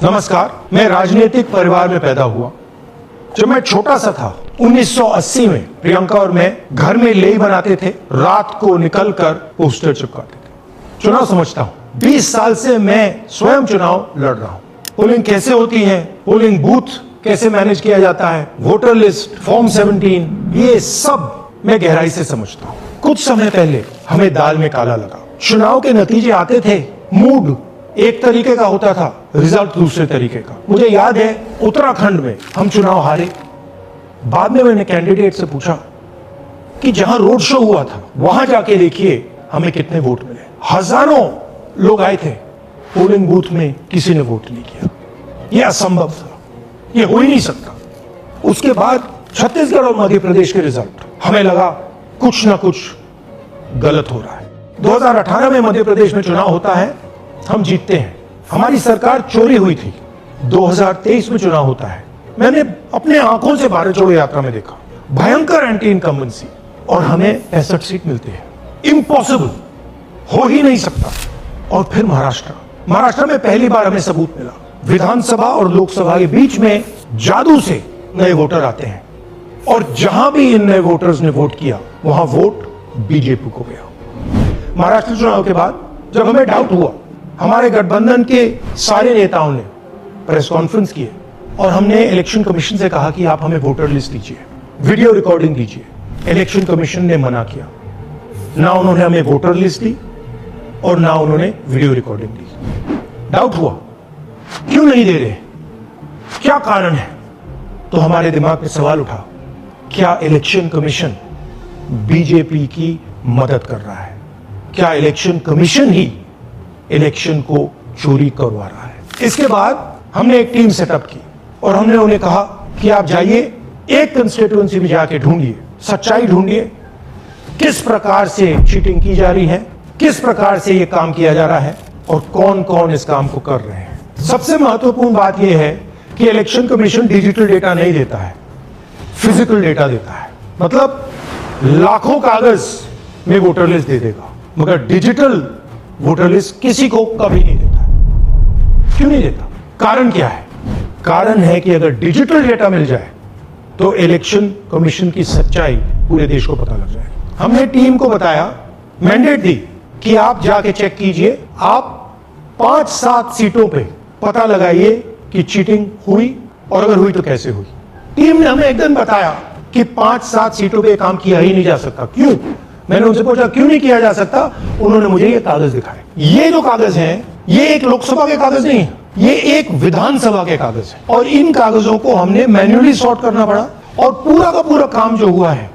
नमस्कार, मैं राजनीतिक परिवार में पैदा हुआ। जब मैं छोटा सा था 1980 में प्रियंका और मैं घर में लेई बनाते थे, रात को निकलकर पोस्टर चिपकाते थे। चुनाव समझता हूं, 20 साल से मैं स्वयं चुनाव लड़ रहा हूं। पोलिंग कैसे होती है, पोलिंग बूथ कैसे मैनेज किया जाता है, वोटर लिस्ट, फॉर्म 17, ये सब मैं गहराई से समझता हूं। कुछ समय पहले हमें दाल में काला लगा। चुनाव के नतीजे आते थे, मूड एक तरीके का होता था, रिजल्ट दूसरे तरीके का। मुझे याद है उत्तराखंड में हम चुनाव हारे। बाद में मैंने कैंडिडेट से पूछा कि जहां रोड शो हुआ था वहां जाके देखिए हमें कितने वोट मिले। हजारों लोग आए थे, पोलिंग बूथ में किसी ने वोट नहीं किया। यह असंभव था, यह हो ही नहीं सकता। उसके बाद छत्तीसगढ़ और मध्य प्रदेश के रिजल्ट, हमें लगा कुछ ना कुछ गलत हो रहा है। 2018 में मध्य प्रदेश में चुनाव होता है, हम जीतते हैं। हमारी सरकार चोरी हुई थी। 2023 में चुनाव होता है, मैंने अपने आंखों से भारत जोड़ो यात्रा में देखा, भयंकर एंटी इनकम्बेंसी, और हमें 65 सीट मिलती है। इम्पॉसिबल, हो ही नहीं सकता। और फिर महाराष्ट्र में पहली बार हमें सबूत मिला। विधानसभा और लोकसभा के बीच में जादू से नए वोटर आते हैं, और जहां भी इन नए वोटर्स ने वोट किया वहां वोट बीजेपी को गया। महाराष्ट्र चुनाव के बाद जब हमें डाउट हुआ, हमारे गठबंधन के सारे नेताओं ने प्रेस कॉन्फ्रेंस किए और हमने इलेक्शन कमीशन से कहा कि आप हमें वोटर लिस्ट दीजिए, वीडियो रिकॉर्डिंग दीजिए। इलेक्शन कमीशन ने मना किया। ना उन्होंने हमें वोटर लिस्ट दी और ना उन्होंने वीडियो रिकॉर्डिंग दी। डाउट हुआ, क्यों नहीं दे रहे, क्या कारण है? तो हमारे दिमाग में सवाल उठा, क्या इलेक्शन कमीशन बीजेपी की मदद कर रहा है? क्या इलेक्शन कमीशन ही इलेक्शन को चोरी करवा रहा है? इसके बाद हमने एक टीम सेटअप की और हमने उन्हें कहा कि आप जाइए, एक कंस्टिट्यूएंसी में जाके ढूंढिए, सच्चाई ढूंढिए, किस प्रकार से चीटिंग की जा रही है, किस प्रकार से यह काम किया जा रहा है और कौन कौन इस काम को कर रहे हैं। सबसे महत्वपूर्ण बात यह है कि इलेक्शन कमीशन डिजिटल डेटा नहीं देता है, फिजिकल डेटा देता है। मतलब लाखों कागज में वोटर लिस्ट दे देगा, मगर डिजिटल वोटर लिस्ट किसी को कभी नहीं देता। क्यों नहीं देता? कारण क्या है? कारण है कि अगर डिजिटल डेटा मिल जाए तो इलेक्शन कमीशन की सच्चाई पूरे देश को पता लग जाए। हमने टीम को बताया, मैंडेट दी कि आप जाके चेक कीजिए, आप 5-7 सीटों पे पता लगाइए कि चीटिंग हुई, और अगर हुई तो कैसे हुई। टीम ने हमें एकदम बताया कि 5-7 सीटों पे काम किया ही नहीं जा सकता। क्यों? मैंने उनसे पूछा क्यों नहीं किया जा सकता। उन्होंने मुझे ये कागज दिखाए। ये जो कागज हैं, ये एक लोकसभा के कागज नहीं है, ये एक विधानसभा के कागज है, और इन कागजों को हमने मैन्युअली सॉर्ट करना पड़ा। और पूरा का पूरा काम जो हुआ है,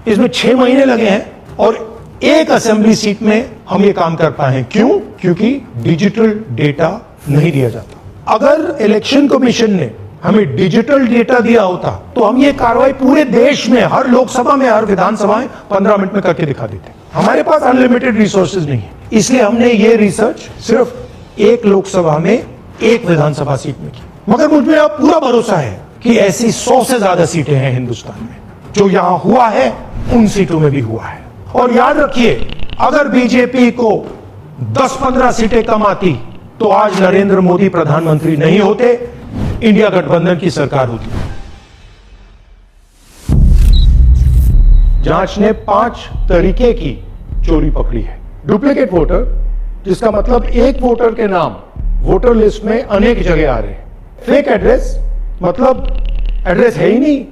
इसमें 6 महीने लगे हैं, और एक असेंबली सीट में हम ये काम कर पाए हैं। क्यों? क्योंकि डिजिटल डेटा नहीं दिया जाता। अगर इलेक्शन कमीशन ने हमें डिजिटल डेटा दिया होता तो हम ये कार्रवाई पूरे देश में, हर लोकसभा में, हर विधानसभा में 15 मिनट में करके दिखा देते। हमारे पास अनलिमिटेड रिसोर्सेज नहीं है, इसलिए हमने ये रिसर्च सिर्फ एक लोकसभा में, एक विधानसभा सीट में की। मगर मुझमें अब पूरा भरोसा है कि ऐसी 100 से ज्यादा सीटें हैं हिंदुस्तान में। जो यहां हुआ है उन सीटों में भी हुआ है। और याद रखिए, अगर बीजेपी को 10-15 सीटें कम आती तो आज नरेंद्र मोदी प्रधानमंत्री नहीं होते, इंडिया गठबंधन की सरकार होती। जांच ने 5 तरीके की चोरी पकड़ी है। डुप्लीकेट वोटर, जिसका मतलब एक वोटर के नाम वोटर लिस्ट में अनेक जगह आ रहे हैं। फेक एड्रेस, मतलब एड्रेस है ही नहीं,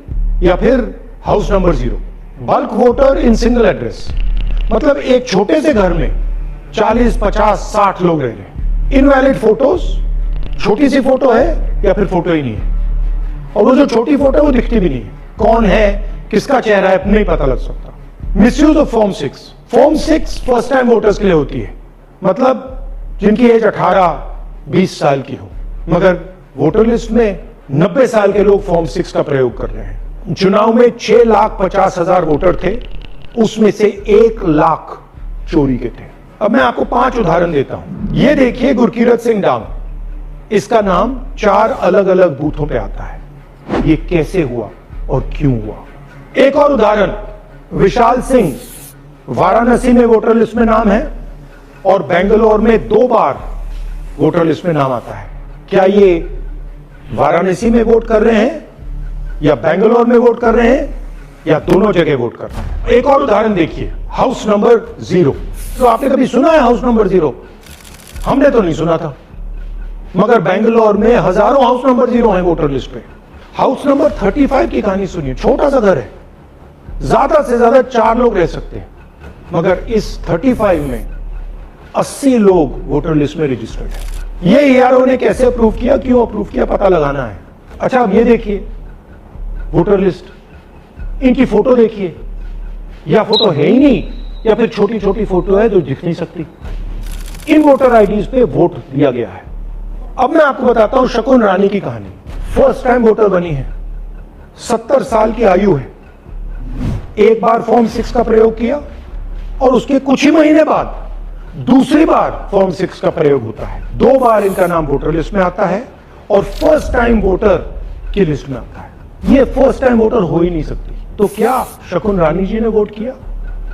या फिर house number 0। Bulk voter in single address, मतलब एक छोटे से घर में 40, 50, 60 लोग रह रहे हैं। इनवैलिड फोटोज, छोटी सी फोटो है या फिर फोटो ही नहीं है, और वो जो छोटी फोटो है वो दिखती भी नहीं है। कौन है, किसका चेहरा है, नहीं पता लग सकता। Misuse of form 6। Form 6 first time voters के लिए होती है, मतलब जिनकी एज 18-20 साल की हो, मगर वोटर लिस्ट में 90 साल के लोग फॉर्म 6 का प्रयोग कर रहे हैं। चुनाव में 6,50,000 वोटर थे, उसमें से 1 लाख चोरी के थे। अब मैं आपको 5 उदाहरण देता हूं। ये देखिए, गुरकीरत सिंह डांग, इसका नाम 4 अलग अलग बूथों पे आता है। ये कैसे हुआ और क्यों हुआ? एक और उदाहरण, विशाल सिंह, वाराणसी में वोटर लिस्ट में नाम है और बेंगलोर में 2 बार वोटर लिस्ट में नाम आता है। क्या ये वाराणसी में वोट कर रहे हैं या बेंगलोर में वोट कर रहे हैं या दोनों जगह वोट कर रहे हैं? एक और उदाहरण देखिए, हाउस नंबर 0। तो आपने कभी सुना है हाउस नंबर 0? हमने तो नहीं सुना था, मगर बेंगलोर में हजारों हाउस नंबर 0 हैं वोटर लिस्ट पे। हाउस नंबर 35 की कहानी सुनिए। छोटा सा घर है, ज्यादा से ज्यादा 4 लोग रह सकते हैं, मगर इस 35 में 80 लोग वोटर लिस्ट में रजिस्टर्ड है। ये ERO ने कैसे अप्रूव किया, क्यों अप्रूव किया, पता लगाना है। अच्छा, अब ये देखिए वोटर लिस्ट, इनकी फोटो देखिए, या फोटो है ही नहीं या फिर छोटी छोटी फोटो है जो दिख नहीं सकती। इन वोटर आईडीज पे वोट दिया गया है। अब मैं आपको बताता हूं शकुन रानी की कहानी। फर्स्ट टाइम वोटर बनी है, 70 साल की आयु है। एक बार फॉर्म 6 का प्रयोग किया और उसके कुछ ही महीने बाद दूसरी बार फॉर्म 6 का प्रयोग होता है। 2 बार इनका नाम वोटर लिस्ट में आता है और फर्स्ट टाइम वोटर की लिस्ट में आता है। ये फर्स्ट टाइम वोटर हो ही नहीं सकती। तो क्या शकुन रानी जी ने वोट किया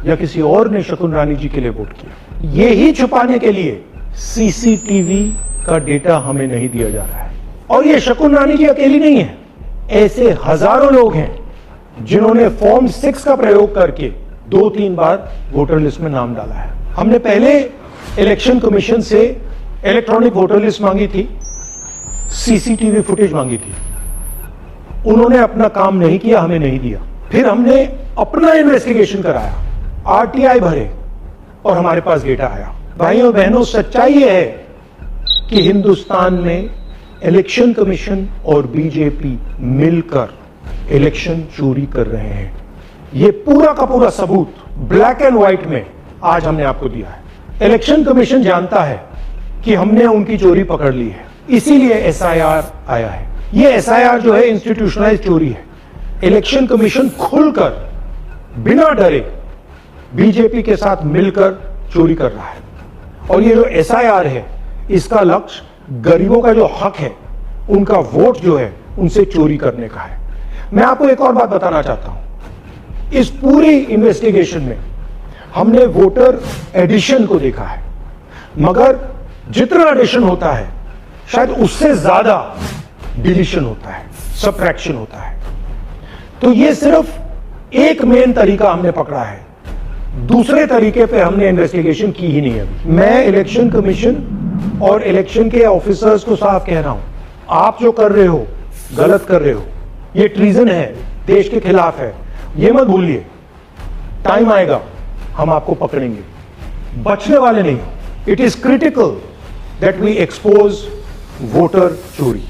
या किसी और ने शकुन रानी जी के लिए वोट किया? ये ही छुपाने के लिए CCTV का डेटा हमें नहीं दिया जा रहा है। और ये शकुन रानी जी अकेली नहीं है, ऐसे हजारों लोग हैं जिन्होंने फॉर्म 6 का प्रयोग करके 2-3 बार वोटर लिस्ट में नाम डाला है। हमने पहले इलेक्शन कमीशन से इलेक्ट्रॉनिक वोटर लिस्ट मांगी थी, CCTV फुटेज मांगी थी। उन्होंने अपना काम नहीं किया, हमें नहीं दिया। फिर हमने अपना इन्वेस्टिगेशन कराया, RTI भरे और हमारे पास डेटा आया। भाइयों बहनों, सच्चाई यह है कि हिंदुस्तान में इलेक्शन कमीशन और बीजेपी मिलकर इलेक्शन चोरी कर रहे हैं। यह पूरा का पूरा सबूत ब्लैक एंड व्हाइट में आज हमने आपको दिया है। इलेक्शन कमीशन जानता है कि हमने उनकी चोरी पकड़ ली है, इसीलिए SIR आया है। यह SIR जो है इंस्टीट्यूशनलाइज चोरी है। इलेक्शन कमीशन खुलकर बिना डरे बीजेपी के साथ मिलकर चोरी कर रहा है। और ये जो SIR है, इसका लक्ष्य गरीबों का जो हक है, उनका वोट जो है, उनसे चोरी करने का है। मैं आपको एक और बात बताना चाहता हूं। इस पूरी इन्वेस्टिगेशन में हमने वोटर एडिशन को देखा है, मगर जितना एडिशन होता है शायद उससे ज्यादा डिलीशन होता है, सबट्रैक्शन होता है। तो ये सिर्फ एक मेन तरीका हमने पकड़ा है, दूसरे तरीके पे हमने इन्वेस्टिगेशन की ही नहीं है। मैं इलेक्शन कमीशन और इलेक्शन के ऑफिसर्स को साफ कह रहा हूं, आप जो कर रहे हो गलत कर रहे हो, ये ट्रीजन है, देश के खिलाफ है। ये मत भूलिए, टाइम आएगा हम आपको पकड़ेंगे, बचने वाले नहीं। It is critical that we expose voter चोरी।